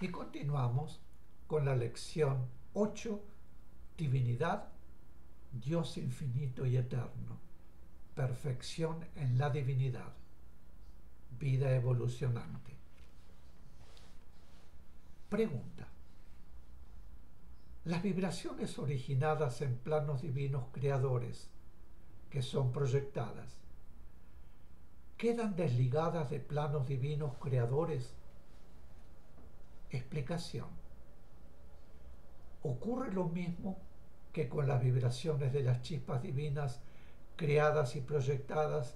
Y continuamos con la lección 8, Divinidad, Dios infinito y eterno, perfección en la divinidad, vida evolucionante. Pregunta. Las vibraciones originadas en planos divinos creadores, que son proyectadas, ¿quedan desligadas de planos divinos creadores? Explicación. Ocurre lo mismo que con las vibraciones de las chispas divinas creadas y proyectadas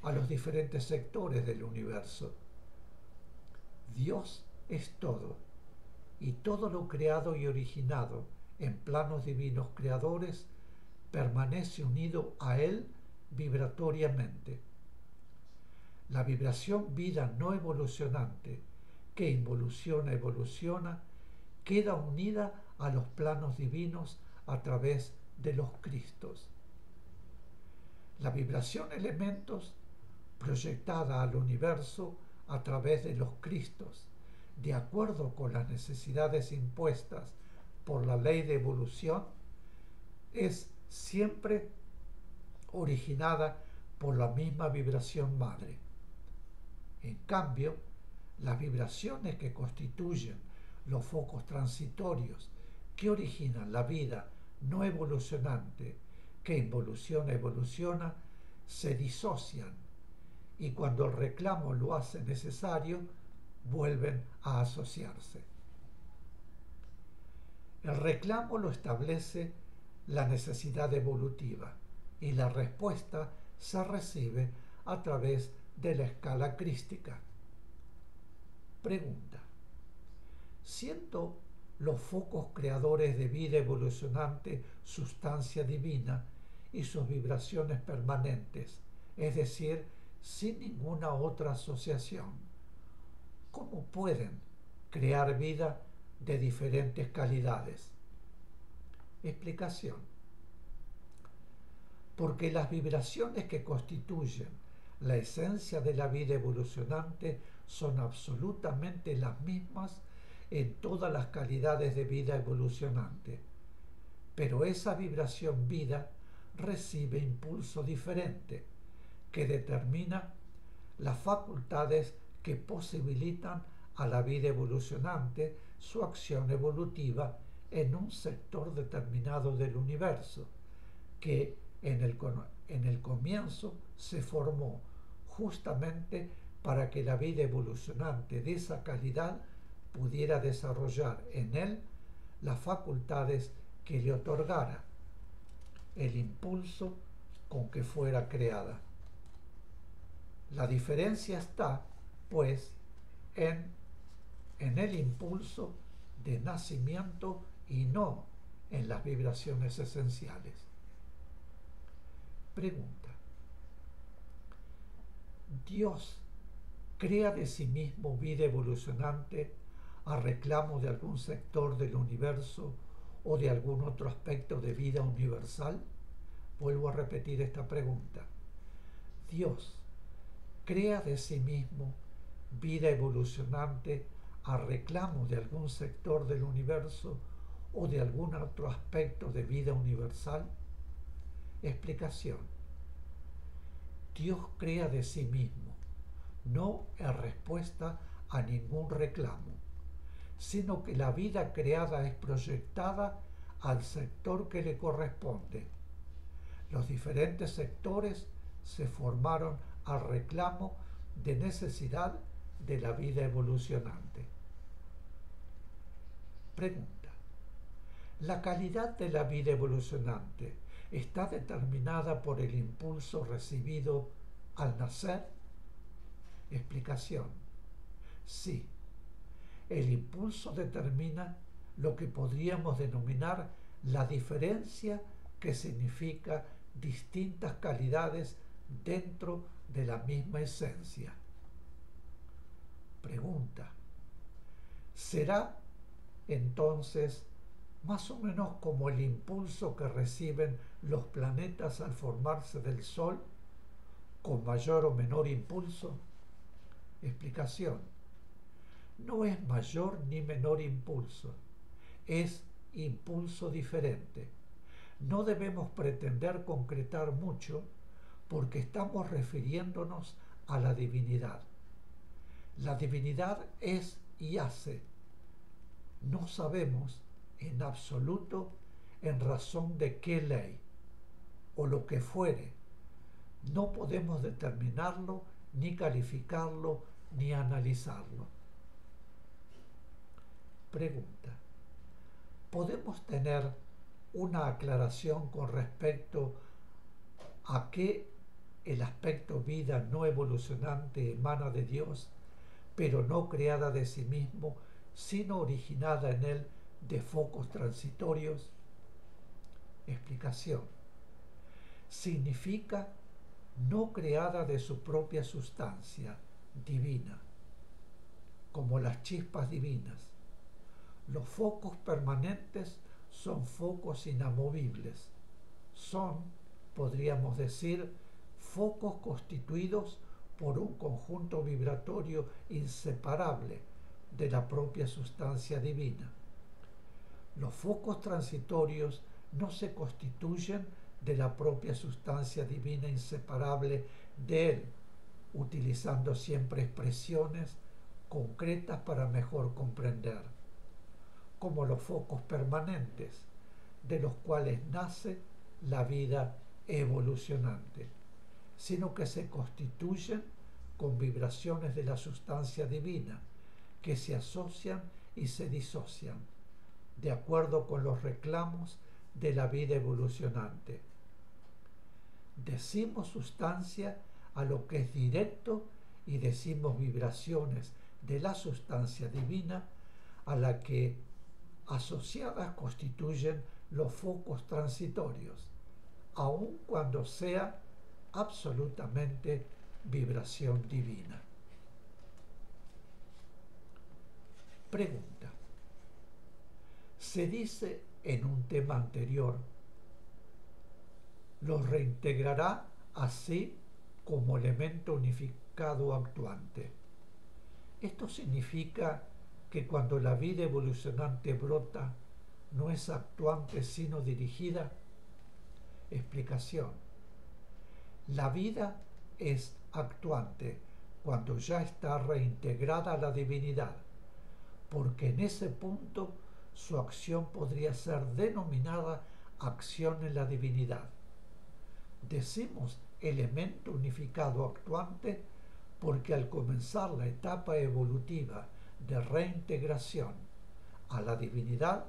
a los diferentes sectores del universo. Dios es todo, y todo lo creado y originado en planos divinos creadores permanece unido a Él vibratoriamente. La vibración vida no evolucionante, que evoluciona, queda unida a los planos divinos a través de los Cristos. La vibración elementos, proyectada al universo a través de los Cristos, de acuerdo con las necesidades impuestas por la ley de evolución, es siempre originada por la misma vibración madre. En cambio, las vibraciones que constituyen los focos transitorios que originan la vida no evolucionante, que evoluciona, se disocian y cuando el reclamo lo hace necesario, vuelven a asociarse. El reclamo lo establece la necesidad evolutiva y la respuesta se recibe a través de la escala crística. Pregunta. Siendo los focos creadores de vida evolucionante sustancia divina y sus vibraciones permanentes, es decir, sin ninguna otra asociación, ¿cómo pueden crear vida de diferentes calidades? Explicación. Porque las vibraciones que constituyen la esencia de la vida evolucionante son absolutamente las mismas en todas las calidades de vida evolucionante. Pero esa vibración vida recibe impulso diferente, que determina las facultades que posibilitan a la vida evolucionante su acción evolutiva en un sector determinado del universo, que en el comienzo se formó justamente para que la vida evolucionante de esa calidad pudiera desarrollar en él las facultades que le otorgara el impulso con que fuera creada. La diferencia está, pues, en el impulso de nacimiento y no en las vibraciones esenciales. Pregunta. ¿Dios crea de sí mismo vida evolucionante a reclamo de algún sector del universo o de algún otro aspecto de vida universal? Vuelvo a repetir esta pregunta. ¿Dios crea de sí mismo vida evolucionante a reclamo de algún sector del universo o de algún otro aspecto de vida universal? Explicación. Dios crea de sí mismo, no en respuesta a ningún reclamo, sino que la vida creada es proyectada al sector que le corresponde. Los diferentes sectores se formaron al reclamo de necesidad de la vida evolucionante. Pregunta. ¿La calidad de la vida evolucionante está determinada por el impulso recibido al nacer? Explicación. Sí. El impulso determina lo que podríamos denominar la diferencia que significa distintas calidades dentro de la misma esencia. Pregunta. ¿Será entonces más o menos como el impulso que reciben los planetas al formarse del Sol, con mayor o menor impulso? Explicación. no es mayor ni menor impulso, es impulso diferente. No debemos pretender concretar mucho porque estamos refiriéndonos a la divinidad. La divinidad es y hace. No sabemos en absoluto en razón de qué ley o lo que fuere. No podemos determinarlo, ni calificarlo, ni analizarlo. Pregunta: ¿podemos tener una aclaración con respecto a que el aspecto vida no evolucionante emana de Dios, pero no creada de sí mismo, sino originada en él de focos transitorios? Explicación: significa no creada de su propia sustancia divina, como las chispas divinas. Los focos permanentes son focos inamovibles. Son, podríamos decir, focos constituidos por un conjunto vibratorio inseparable de la propia sustancia divina. Los focos transitorios no se constituyen de la propia sustancia divina inseparable de él, utilizando siempre expresiones concretas para mejor comprender, como los focos permanentes, de los cuales nace la vida evolucionante, sino que se constituyen con vibraciones de la sustancia divina, que se asocian y se disocian, de acuerdo con los reclamos de la vida evolucionante. Decimos sustancia a lo que es directo y decimos vibraciones de la sustancia divina a la que asociadas constituyen los focos transitorios, aun cuando sea absolutamente vibración divina. Pregunta: se dice en un tema anterior, los reintegrará así como elemento unificado actuante. Esto significa que cuando la vida evolucionante brota, no es actuante sino dirigida. Explicación: la vida es actuante cuando ya está reintegrada a la divinidad, porque en ese punto su acción podría ser denominada acción en la divinidad. Decimos elemento unificado actuante porque al comenzar la etapa evolutiva de reintegración a la divinidad,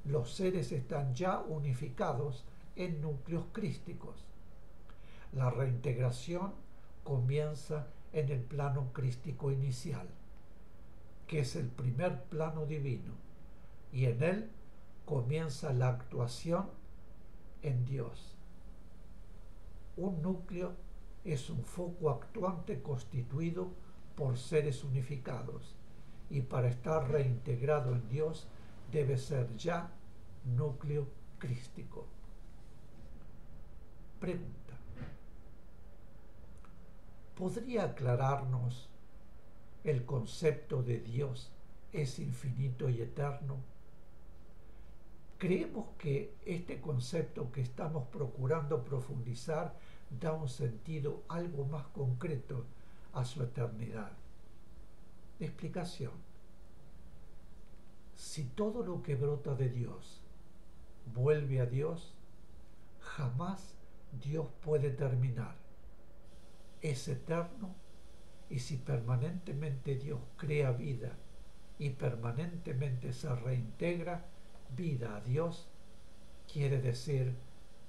los seres están ya unificados en núcleos crísticos. La reintegración comienza en el plano crístico inicial, que es el primer plano divino, y en él comienza la actuación en Dios. Un núcleo es un foco actuante constituido por seres unificados, y para estar reintegrado en Dios debe ser ya núcleo crístico. Pregunta: ¿podría aclararnos el concepto de Dios es infinito y eterno? Creemos que este concepto que estamos procurando profundizar da un sentido algo más concreto a su eternidad. Explicación: si todo lo que brota de Dios vuelve a Dios, jamás Dios puede terminar. Es eterno, y si permanentemente Dios crea vida y permanentemente se reintegra vida a Dios, quiere decir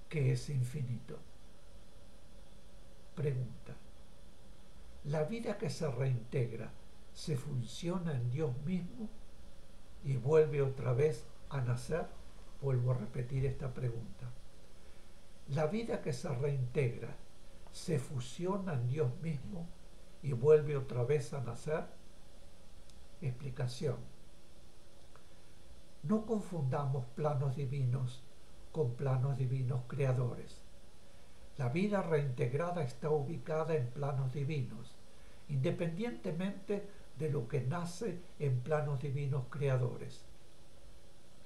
que es infinito. Pregunta: ¿la vida que se reintegra se fusiona en Dios mismo y vuelve otra vez a nacer? Vuelvo a repetir esta pregunta. ¿La vida que se reintegra se fusiona en Dios mismo y vuelve otra vez a nacer? Explicación: no confundamos planos divinos con planos divinos creadores. La vida reintegrada está ubicada en planos divinos, independientemente de lo que nace en planos divinos creadores.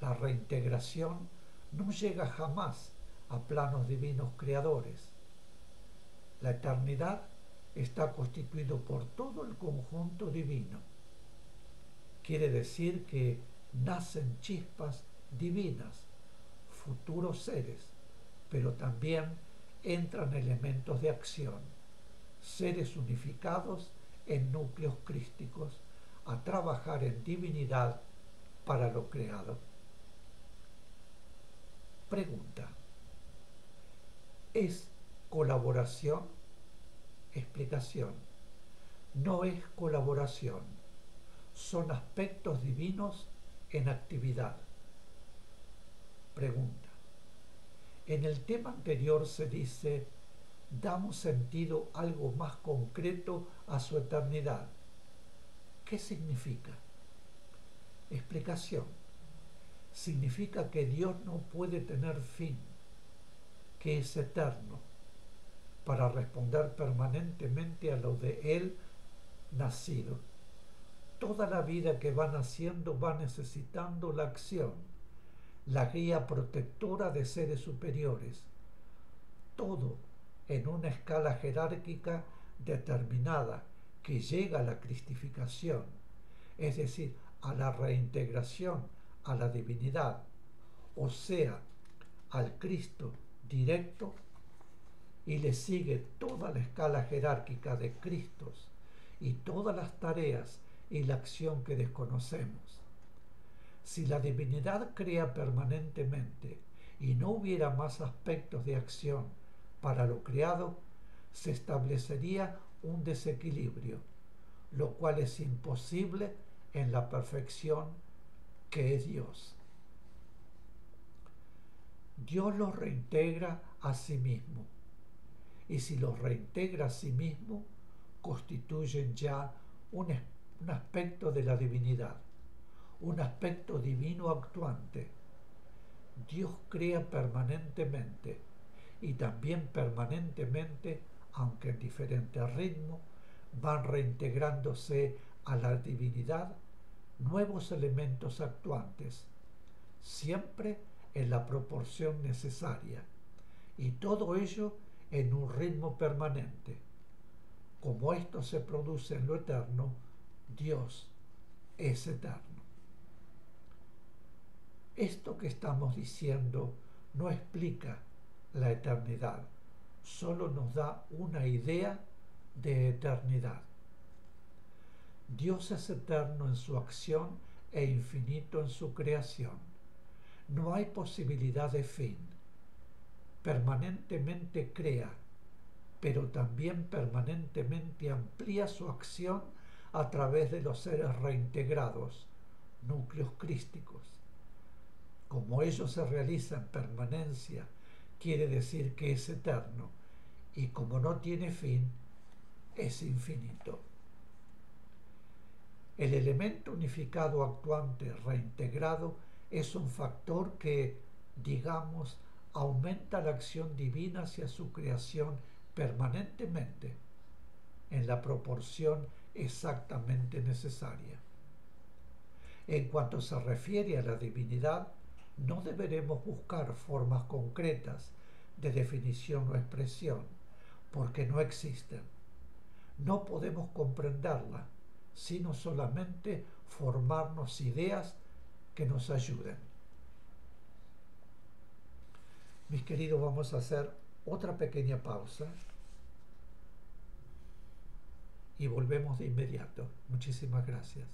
La reintegración no llega jamás a planos divinos creadores. La eternidad está constituido por todo el conjunto divino. Quiere decir que nacen chispas divinas, futuros seres, pero también entran elementos de acción, seres unificados en núcleos crísticos, a trabajar en divinidad para lo creado. Pregunta: ¿es colaboración? Explicación: no es colaboración, son aspectos divinos en actividad. Pregunta: en el tema anterior se dice, damos sentido algo más concreto a su eternidad. ¿Qué significa? Explicación: significa que Dios no puede tener fin, que es eterno, para responder permanentemente a lo de Él nacido. Toda la vida que va naciendo va necesitando la acción, la guía protectora de seres superiores. Todo en una escala jerárquica determinada que llega a la cristificación, es decir, a la reintegración a la divinidad, o sea, al Cristo directo, y le sigue toda la escala jerárquica de Cristos y todas las tareas y la acción que desconocemos. Si la divinidad crea permanentemente y no hubiera más aspectos de acción para lo creado, se establecería un desequilibrio, lo cual es imposible en la perfección que es Dios. Dios los reintegra a sí mismo, y si los reintegra a sí mismo, constituyen ya un aspecto de la divinidad, un aspecto divino actuante. Dios crea permanentemente, y también permanentemente, aunque en diferente ritmo, van reintegrándose a la divinidad nuevos elementos actuantes, siempre en la proporción necesaria, y todo ello en un ritmo permanente. Como esto se produce en lo eterno, Dios es eterno. Esto que estamos diciendo no explica la eternidad, solo nos da una idea de eternidad. Dios es eterno en su acción e infinito en su creación. No hay posibilidad de fin. Permanentemente crea, pero también permanentemente amplía su acción a través de los seres reintegrados, núcleos crísticos. Como ello se realiza en permanencia, quiere decir que es eterno, y como no tiene fin, es infinito. El elemento unificado actuante reintegrado es un factor que, digamos, aumenta la acción divina hacia su creación permanentemente, en la proporción exactamente necesaria. En cuanto se refiere a la divinidad, no deberemos buscar formas concretas de definición o expresión, porque no existen. No podemos comprenderla, sino solamente formarnos ideas que nos ayuden. Mis queridos, vamos a hacer otra pequeña pausa y volvemos de inmediato. Muchísimas gracias.